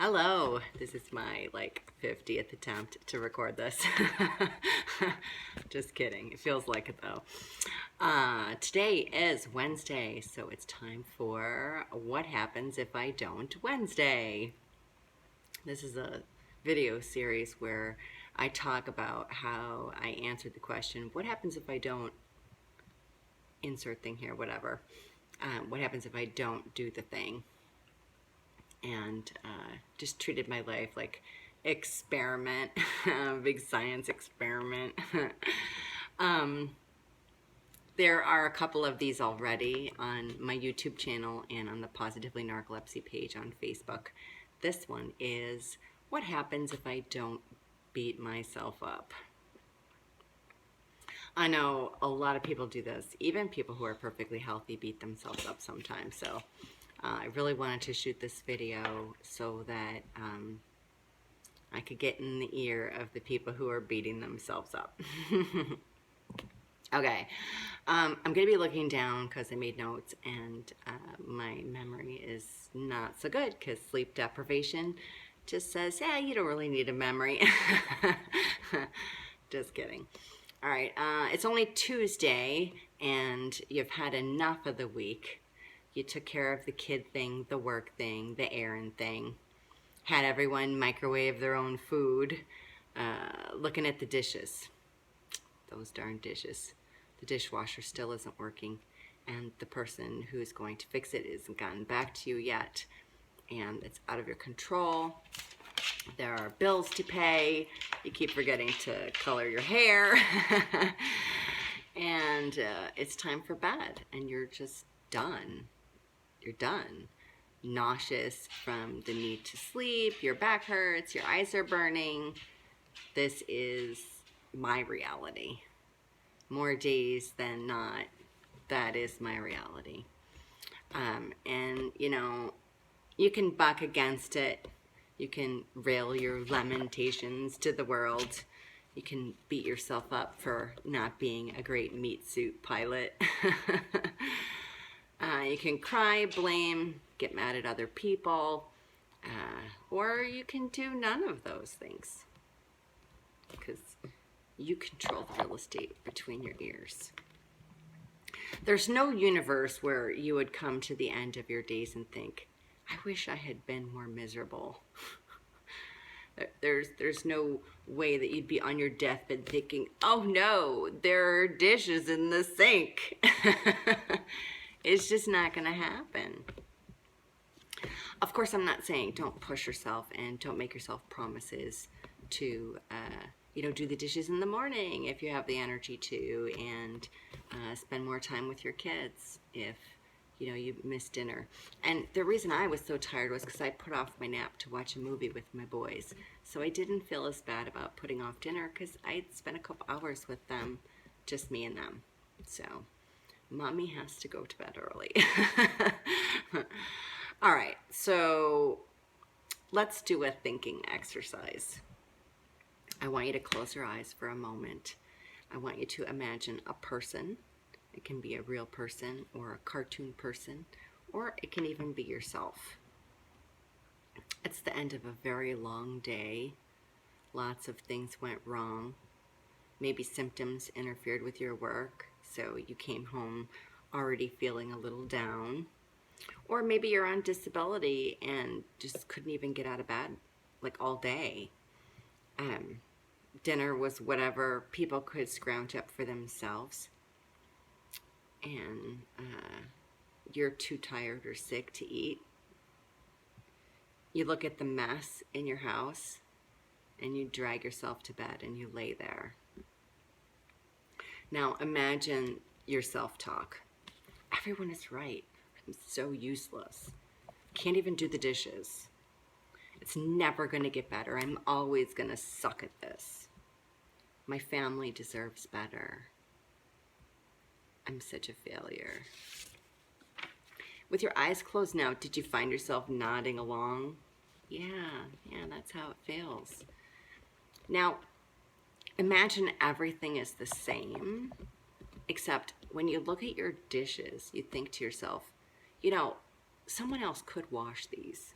Hello, this is my 50th attempt to record this. Just kidding, it feels like it though. Today is Wednesday, so it's time for What Happens If I Don't Wednesday. This is a video series where I talk about how I answered the question, what happens if I don't insert thing here, whatever. What happens if I don't do the thing? And just treated my life like experiment, big science experiment. There are a couple of these already on my YouTube channel and on the Positively Narcolepsy page on Facebook. This one is, what happens if I don't beat myself up? I know a lot of people do this. Even people who are perfectly healthy beat themselves up sometimes. So I really wanted to shoot this video so that I could get in the ear of the people who are beating themselves up. Okay, I'm going to be looking down because I made notes and my memory is not so good because sleep deprivation just says, yeah, you don't really need a memory. Just kidding. All right, it's only Tuesday and you've had enough of the week. You took care of the kid thing, the work thing, the errand thing. Had everyone microwave their own food. Looking at the dishes. Those darn dishes. The dishwasher still isn't working. And the person who's going to fix it hasn't gotten back to you yet. And it's out of your control. There are bills to pay. You keep forgetting to color your hair. And it's time for bed. And you're just done. You're done. Nauseous from the need to sleep, your back hurts, your eyes are burning. This is my reality. More days than not, that is my reality. And you know, you can buck against it. You can rail your lamentations to the world. You can beat yourself up for not being a great meat suit pilot. You can cry, blame, get mad at other people, or you can do none of those things because you control the real estate between your ears. There's no universe where you would come to the end of your days and think, I wish I had been more miserable. There's no way that you'd be on your deathbed thinking, oh no, there are dishes in the sink. It's just not going to happen. Of course, I'm not saying don't push yourself and don't make yourself promises to, do the dishes in the morning if you have the energy to, and spend more time with your kids if, you missed dinner. And the reason I was so tired was because I put off my nap to watch a movie with my boys. So I didn't feel as bad about putting off dinner because I'd spent a couple hours with them, just me and them. So Mommy has to go to bed early. All right, so let's do a thinking exercise. I want you to close your eyes for a moment. I want you to imagine a person. It can be a real person or a cartoon person, or it can even be yourself. It's the end of a very long day. Lots of things went wrong. Maybe symptoms interfered with your work, so you came home already feeling a little down. Or maybe you're on disability and just couldn't even get out of bed all day. Dinner was whatever people could scrounge up for themselves. And you're too tired or sick to eat. You look at the mess in your house and you drag yourself to bed and you lay there. Now imagine your self-talk. Everyone is right. I'm so useless. Can't even do the dishes. It's never going to get better. I'm always going to suck at this. My family deserves better. I'm such a failure. With your eyes closed now, did you find yourself nodding along? Yeah, that's how it feels. Now, imagine everything is the same, except when you look at your dishes, you think to yourself, someone else could wash these.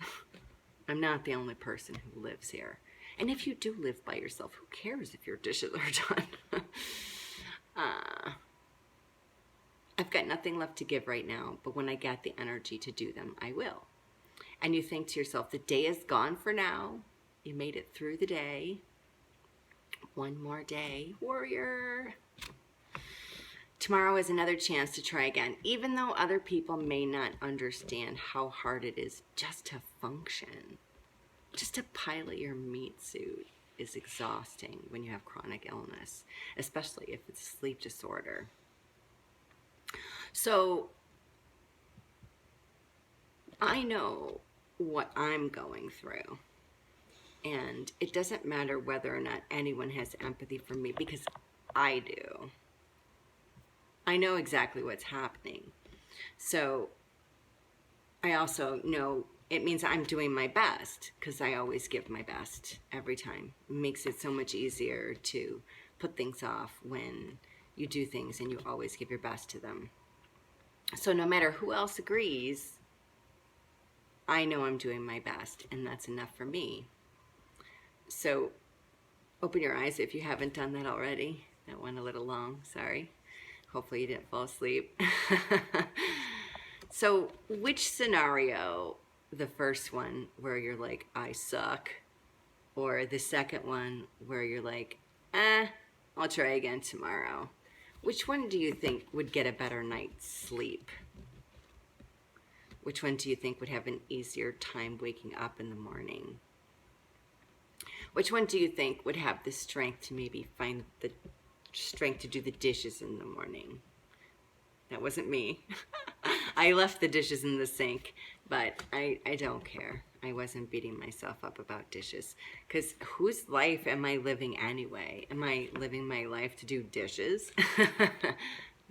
I'm not the only person who lives here. And if you do live by yourself, who cares if your dishes are done? I've got nothing left to give right now, but when I get the energy to do them, I will. And you think to yourself, the day is gone for now. You made it through the day. One more day, warrior. Tomorrow is another chance to try again, even though other people may not understand how hard it is just to function. Just to pilot your meat suit is exhausting when you have chronic illness, especially if it's a sleep disorder. So I know what I'm going through, and it doesn't matter whether or not anyone has empathy for me, because I do. I know exactly what's happening. So I also know it means I'm doing my best, because I always give my best every time. It makes it so much easier to put things off when you do things and you always give your best to them. So no matter who else agrees, I know I'm doing my best, and that's enough for me. So open your eyes if you haven't done that already. That went a little long, sorry. Hopefully you didn't fall asleep. So which scenario, the first one where you're like, I suck, or the second one where you're like, I'll try again tomorrow, which one do you think would get a better night's sleep? Which one do you think would have an easier time waking up in the morning? Which one do you think would have the strength to maybe find the strength to do the dishes in the morning? That wasn't me. I left the dishes in the sink, but I don't care. I wasn't beating myself up about dishes, because whose life am I living anyway? Am I living my life to do dishes?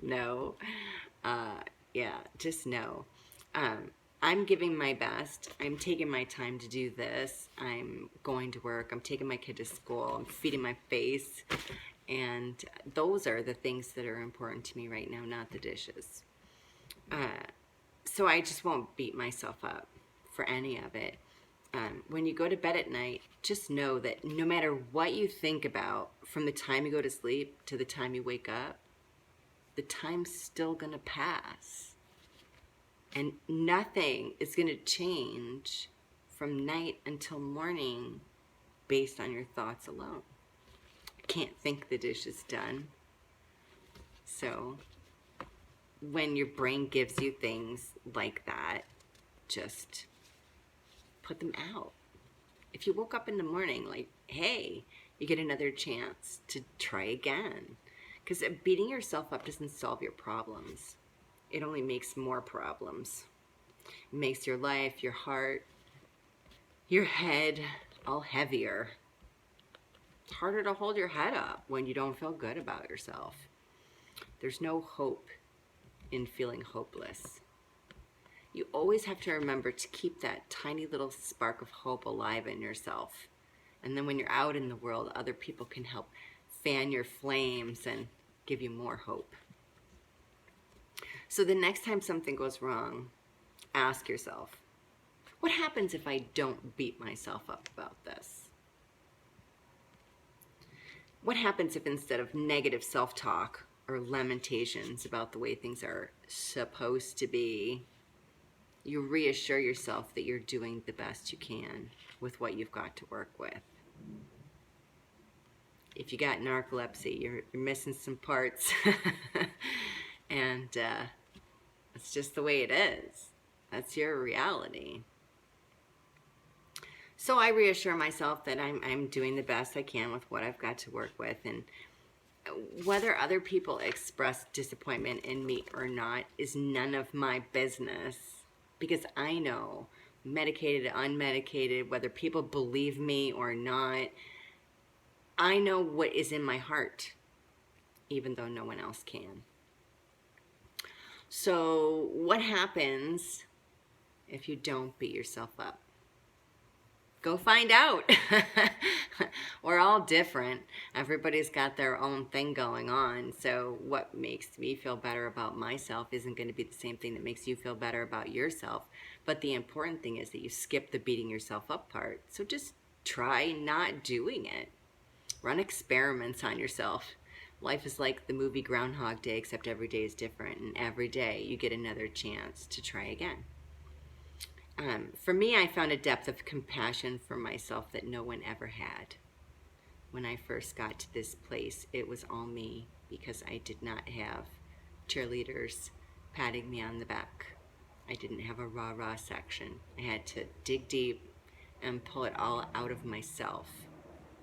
No. Yeah, just no. I'm giving my best. I'm taking my time to do this. I'm going to work. I'm taking my kid to school. I'm feeding my face. And those are the things that are important to me right now, not the dishes. So I just won't beat myself up for any of it. When you go to bed at night, just know that no matter what you think about from the time you go to sleep to the time you wake up, the time's still going to pass. And nothing is going to change from night until morning based on your thoughts alone. Can't think the dish is done. So when your brain gives you things like that, just put them out. If you woke up in the morning like, hey, you get another chance to try again. Because beating yourself up doesn't solve your problems. It only makes more problems. It makes your life, your heart, your head all heavier. It's harder to hold your head up when you don't feel good about yourself. There's no hope in feeling hopeless. You always have to remember to keep that tiny little spark of hope alive in yourself. And then when you're out in the world, other people can help fan your flames and give you more hope. So the next time something goes wrong, ask yourself, what happens if I don't beat myself up about this? What happens if instead of negative self-talk or lamentations about the way things are supposed to be, you reassure yourself that you're doing the best you can with what you've got to work with? If you got narcolepsy, you're missing some parts. And it's just the way it is. That's your reality. So I reassure myself that I'm doing the best I can with what I've got to work with. And whether other people express disappointment in me or not is none of my business. Because I know, medicated, unmedicated, whether people believe me or not, I know what is in my heart, even though no one else can. So what happens if you don't beat yourself up? Go find out. We're all different. Everybody's got their own thing going on. So what makes me feel better about myself isn't going to be the same thing that makes you feel better about yourself. But the important thing is that you skip the beating yourself up part. So just try not doing it. Run experiments on yourself. Life is like the movie Groundhog Day, except every day is different, and every day you get another chance to try again. For me, I found a depth of compassion for myself that no one ever had. When I first got to this place, it was all me because I did not have cheerleaders patting me on the back. I didn't have a rah-rah section. I had to dig deep and pull it all out of myself.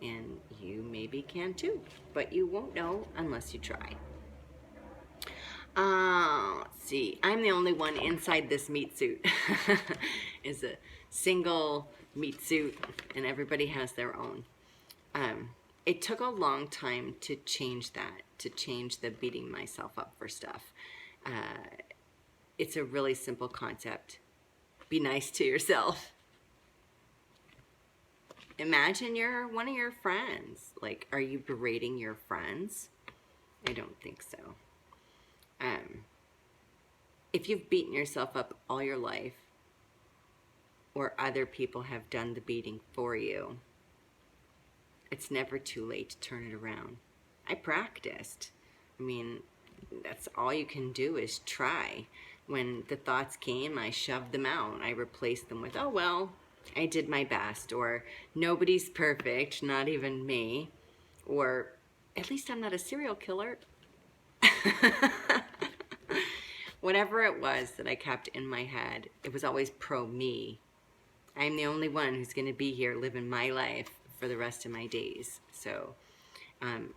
And you maybe can too, but you won't know unless you try. Let's see. I'm the only one inside this meat suit. It's a single meat suit, and everybody has their own. It took a long time to change that, to change the beating myself up for stuff. It's a really simple concept. Be nice to yourself. Imagine you're one of your friends. Like, are you berating your friends? I don't think so. If you've beaten yourself up all your life, or other people have done the beating for you, it's never too late to turn it around. I practiced. I mean, that's all you can do is try. When the thoughts came, I shoved them out. I replaced them with, oh, well, I did my best, or nobody's perfect, not even me, or at least I'm not a serial killer. Whatever it was that I kept in my head, it was always pro-me. I'm the only one who's going to be here living my life for the rest of my days. So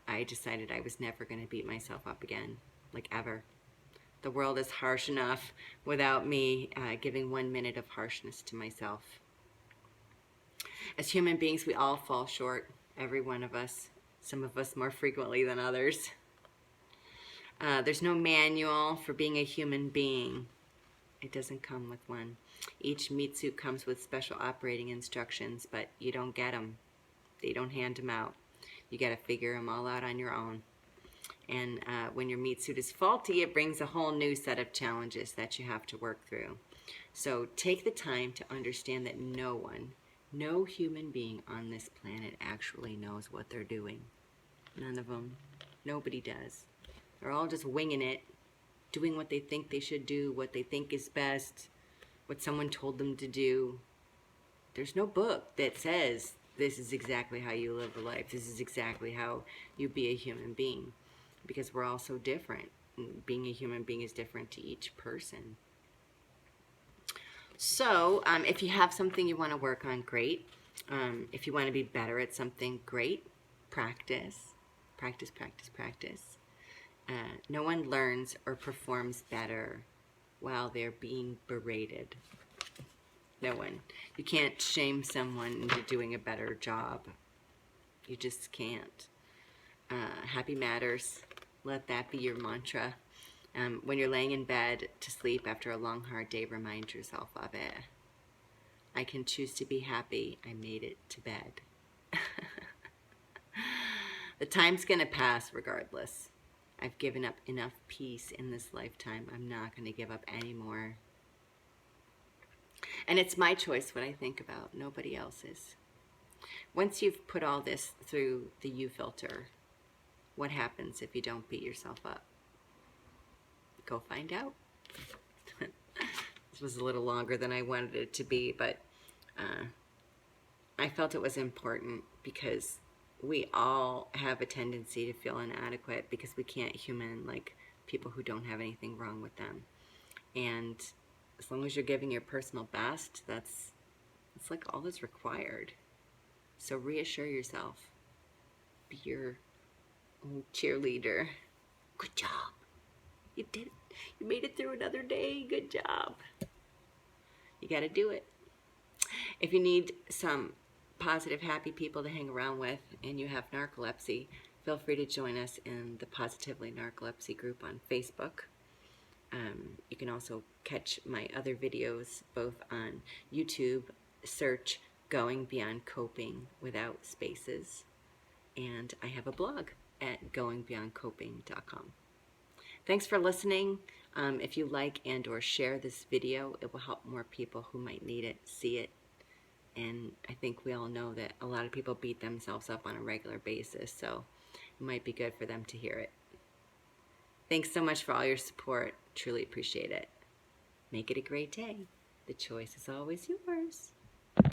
I decided I was never going to beat myself up again, like ever. The world is harsh enough without me giving 1 minute of harshness to myself. As human beings, we all fall short, every one of us, some of us more frequently than others. There's no manual for being a human being. It doesn't come with one. Each meat suit comes with special operating instructions, but you don't get them. They don't hand them out. You got to figure them all out on your own. And when your meat suit is faulty, it brings a whole new set of challenges that you have to work through. So take the time to understand that no human being on this planet actually knows what they're doing. None of them. Nobody does. They're all just winging it, doing what they think they should do, what they think is best, what someone told them to do. There's no book that says this is exactly how you live a life. This is exactly how you be a human being, because we're all so different. Being a human being is different to each person. So if you have something you want to work on, great. If you want to be better at something, great. Practice, practice, practice, practice. No one learns or performs better while they're being berated. No one. You can't shame someone into doing a better job. You just can't. Happy matters. Let that be your mantra. When you're laying in bed to sleep after a long, hard day, remind yourself of it. I can choose to be happy. I made it to bed. The time's going to pass regardless. I've given up enough peace in this lifetime. I'm not going to give up anymore. And it's my choice what I think about, nobody else's. Once you've put all this through the U filter, what happens if you don't beat yourself up? Go find out. This was a little longer than I wanted it to be, but I felt it was important because we all have a tendency to feel inadequate because we can't human like people who don't have anything wrong with them. And as long as you're giving your personal best, it's like all that's required. So reassure yourself. Be your own cheerleader. Good job. You did it. You made it through another day. Good job. You got to do it. If you need some positive, happy people to hang around with and you have narcolepsy, feel free to join us in the Positively Narcolepsy group on Facebook. You can also catch my other videos both on YouTube. Search Going Beyond Coping without spaces. And I have a blog at goingbeyondcoping.com. Thanks for listening. If you like and or share this video, it will help more people who might need it see it. And I think we all know that a lot of people beat themselves up on a regular basis, so it might be good for them to hear it. Thanks so much for all your support. Truly appreciate it. Make it a great day. The choice is always yours.